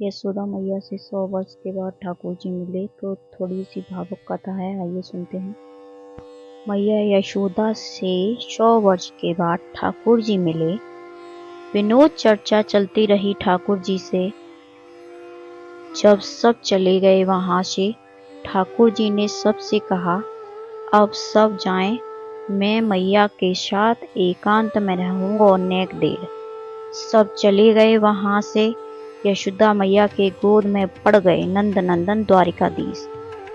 यशोदा मैया से 100 वर्ष के बाद ठाकुर जी मिले तो थोड़ी सी भावुक कथा है, आइए सुनते हैं। मैया यशोदा से 100 वर्ष के बाद ठाकुर जी मिले। विनोद चर्चा चलती रही ठाकुर जी से। जब सब चले गए वहां से, ठाकुर जी ने सबसे कहा, अब सब जाएं, मैं मैया के साथ एकांत में रहूंगा अनेक देर। सब चले गए वहां से। यशोदा मैया के गोद में पड़ गए नंद नंदन द्वारिकाधीश।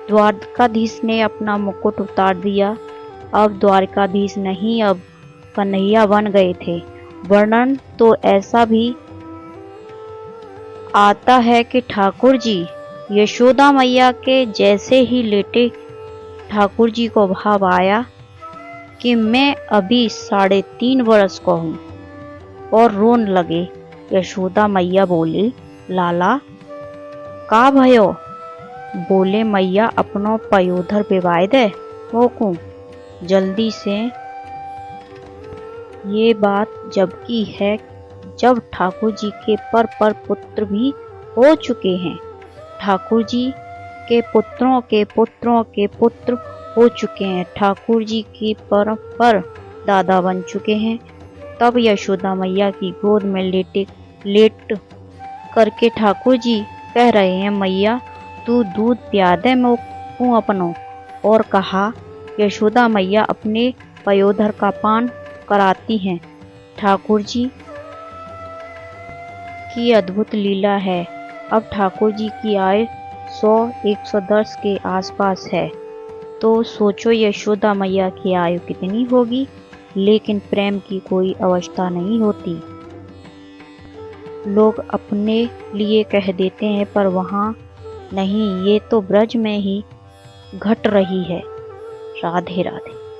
द्वारकाधीश ने अपना मुकुट उतार दिया। अब द्वारकाधीश नहीं, अब कन्हैया बन गए थे। वर्णन तो ऐसा भी आता है कि ठाकुर जी यशोदा मैया के जैसे ही लेटे, ठाकुर जी को भाव आया कि मैं अभी 3.5 वर्ष का हूँ और रोन लगे। यशोदा मैया बोली, लाला का भयो? बोले, मैया अपनो पयोधर पिवाए दे मोकू जल्दी से। ये बात जबकि है जब ठाकुर जी के पर पुत्र भी हो चुके हैं। ठाकुर जी के पुत्रों के पुत्रों के पुत्र हो चुके हैं। ठाकुर जी की पर दादा बन चुके हैं। तब यशोदा मैया की गोद में लेट करके ठाकुर जी कह रहे हैं, मैया तू दूध पिया दे मोकू अपनो। और कहा, यशोदा मैया अपने पयोधर का पान कराती हैं। ठाकुर जी की अद्भुत लीला है। अब ठाकुर जी की आयु 100-110 के आसपास है। तो सोचो यशोदा मैया की आयु कितनी होगी। लेकिन प्रेम की कोई अवस्था नहीं होती। लोग अपने लिए कह देते हैं, पर वहाँ नहीं, ये तो ब्रज में ही घट रही है। राधे राधे।